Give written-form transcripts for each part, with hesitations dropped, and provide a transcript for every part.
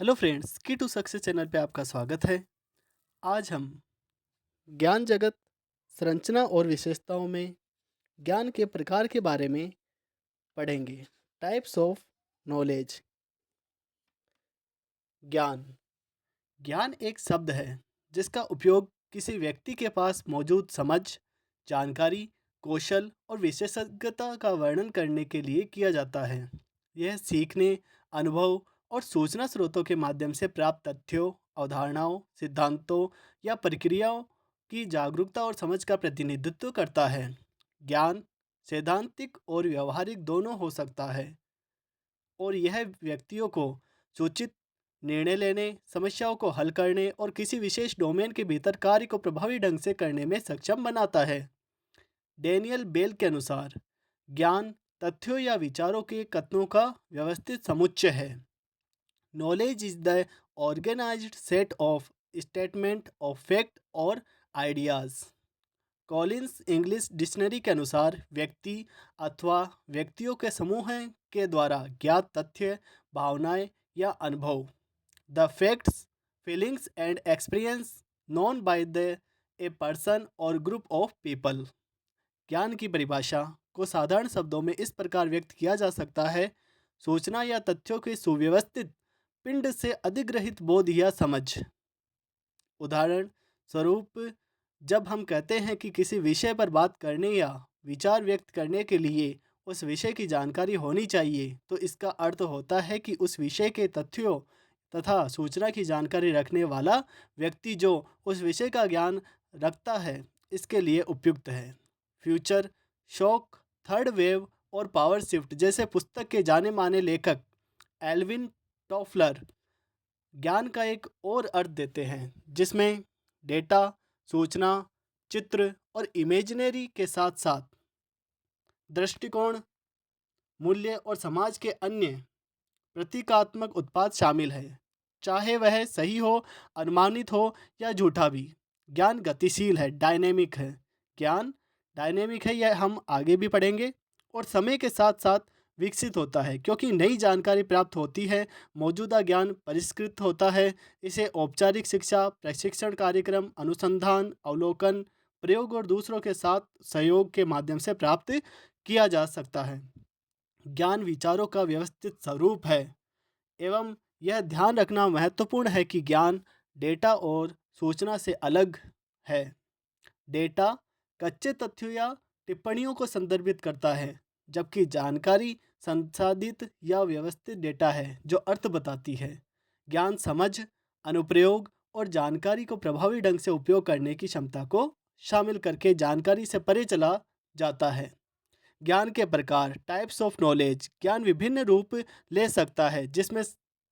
Hello friends, की to success channel पे आपका स्वागत है। आज हम ज्ञान जगत, संरचना और विशेषताओं में ज्ञान के प्रकार के बारे में पढ़ेंगे। Types of knowledge. ज्ञान ज्ञान एक शब्द है जिसका उपयोग किसी व्यक्ति के पास मौजूद समझ, जानकारी, कौशल और विशेषज्ञता का वर्णन करने के लिए किया जाता है। यह सीखने, अनुभव और सूचना स्रोतों के माध्यम से प्राप्त तथ्यों, अवधारणाओं, सिद्धांतों या प्रक्रियाओं की जागरूकता और समझ का प्रतिनिधित्व करता है। ज्ञान सैद्धांतिक और व्यवहारिक दोनों हो सकता है और यह व्यक्तियों को सूचित निर्णय लेने, समस्याओं को हल करने और किसी विशेष डोमेन के भीतर कार्य को प्रभावी ढंग से करने में सक्षम बनाता है। डेनियल बेल के अनुसार ज्ञान तथ्यों या विचारों के कथनों का व्यवस्थित समुच्चय है। Knowledge is the organised set of statement of fact और आइडियाज। कॉलिंस इंग्लिश डिक्शनरी के अनुसार व्यक्ति अथवा व्यक्तियों के समूह के द्वारा ज्ञात तथ्य, भावनाएं या अनुभव। The facts, feelings and experience known by the a person और ग्रुप ऑफ पीपल। ज्ञान की परिभाषा को साधारण शब्दों में इस प्रकार व्यक्त किया जा सकता है: सूचना या तथ्यों के सुव्यवस्थित पिंड से अधिग्रहित बोध या समझ। उदाहरण स्वरूप, जब हम कहते हैं कि किसी विषय पर बात करने या विचार व्यक्त करने के लिए उस विषय की जानकारी होनी चाहिए, तो इसका अर्थ होता है कि उस विषय के तथ्यों तथा सूचना की जानकारी रखने वाला व्यक्ति जो उस विषय का ज्ञान रखता है, इसके लिए उपयुक्त है। फ्यूचर शॉक, थर्ड वेव और पावर शिफ्ट जैसे पुस्तक के जाने माने लेखक एल्विन टॉफलर ज्ञान का एक और अर्थ देते हैं जिसमें डेटा, सूचना, चित्र और इमेजिनरी के साथ साथ दृष्टिकोण, मूल्य और समाज के अन्य प्रतीकात्मक उत्पाद शामिल है, चाहे वह सही हो, अनुमानित हो या झूठा भी। ज्ञान गतिशील है, डायनेमिक है। ज्ञान डायनेमिक है, यह हम आगे भी पढ़ेंगे, और समय के साथ साथ विकसित होता है क्योंकि नई जानकारी प्राप्त होती है। मौजूदा ज्ञान परिष्कृत होता है। इसे औपचारिक शिक्षा, प्रशिक्षण कार्यक्रम, अनुसंधान, अवलोकन, प्रयोग और दूसरों के साथ सहयोग के माध्यम से प्राप्त किया जा सकता है। ज्ञान विचारों का व्यवस्थित स्वरूप है एवं यह ध्यान रखना महत्वपूर्ण है कि ज्ञान डेटा और सूचना से अलग है। डेटा कच्चे तथ्यों या टिप्पणियों को संदर्भित करता है, जबकि जानकारी संसाधित या व्यवस्थित डेटा है जो अर्थ बताती है। ज्ञान समझ, अनुप्रयोग और जानकारी को प्रभावी ढंग से उपयोग करने की क्षमता को शामिल करके जानकारी से परे चला जाता है। ज्ञान के प्रकार, टाइप्स ऑफ नॉलेज। ज्ञान विभिन्न रूप ले सकता है जिसमें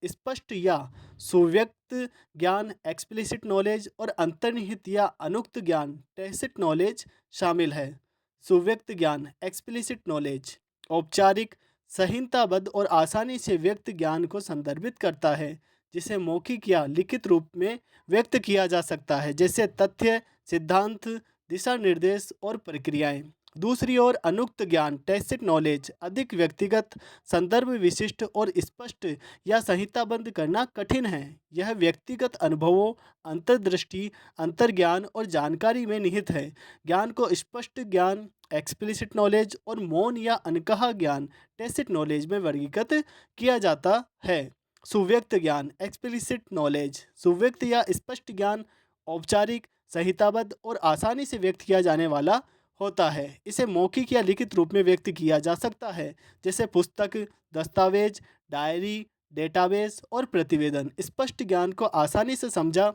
स्पष्ट या सुव्यक्त ज्ञान, एक्सप्लिसिट नॉलेज, और अंतर्निहित या अनुक्त ज्ञान, टैसिट नॉलेज शामिल है। सुव्यक्त ज्ञान, एक्सप्लिसिट नॉलेज, औपचारिक, संहिताबद्ध और आसानी से व्यक्त ज्ञान को संदर्भित करता है जिसे मौखिक या लिखित रूप में व्यक्त किया जा सकता है, जैसे तथ्य, सिद्धांत, दिशा निर्देश और प्रक्रियाएं। दूसरी ओर अनुक्त ज्ञान, टैसिट नॉलेज, अधिक व्यक्तिगत, संदर्भ विशिष्ट और स्पष्ट या संहिताबद्ध करना कठिन है। यह व्यक्तिगत अनुभवों, अंतर्दृष्टि, अंतर्ज्ञान और जानकारी में निहित है। ज्ञान को स्पष्ट ज्ञान, एक्सप्लिसिट नॉलेज, और मौन या अनकहा ज्ञान, टैसिट नॉलेज में वर्गीकृत किया जाता है। सुव्यक्त ज्ञान, एक्सप्लिसिट नॉलेज। सुव्यक्त या स्पष्ट ज्ञान औपचारिक, संहिताबद्ध और आसानी से व्यक्त किया जाने वाला होता है। इसे मौखिक या लिखित रूप में व्यक्त किया जा सकता है, जैसे पुस्तक, दस्तावेज, डायरी, डेटाबेस और प्रतिवेदन। स्पष्ट ज्ञान को आसानी से समझा,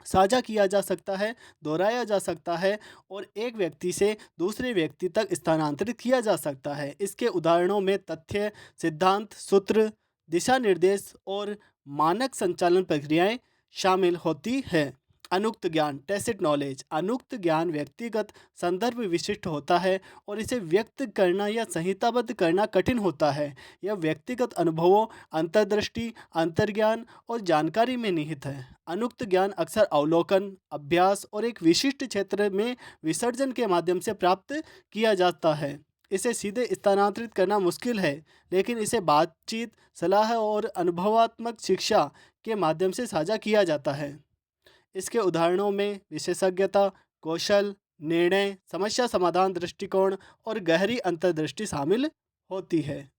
साझा किया जा सकता है, दोहराया जा सकता है और एक व्यक्ति से दूसरे व्यक्ति तक स्थानांतरित किया जा सकता है। इसके उदाहरणों में तथ्य, सिद्धांत, सूत्र, दिशा निर्देश और मानक संचालन प्रक्रियाएं शामिल होती है। अनुक्त ज्ञान, टैसिट नॉलेज। अनुक्त ज्ञान व्यक्तिगत, संदर्भ विशिष्ट होता है और इसे व्यक्त करना या संहिताबद्ध करना कठिन होता है। यह व्यक्तिगत अनुभवों, अंतर्दृष्टि, अंतर्ज्ञान और जानकारी में निहित है। अनुक्त ज्ञान अक्सर अवलोकन, अभ्यास और एक विशिष्ट क्षेत्र में विसर्जन के माध्यम से प्राप्त किया जाता है। इसे सीधे स्थानांतरित करना मुश्किल है, लेकिन इसे बातचीत, सलाह और अनुभवात्मक शिक्षा के माध्यम से साझा किया जाता है। इसके उदाहरणों में विशेषज्ञता, कौशल, निर्णय, समस्या समाधान दृष्टिकोण और गहरी अंतर्दृष्टि शामिल होती है।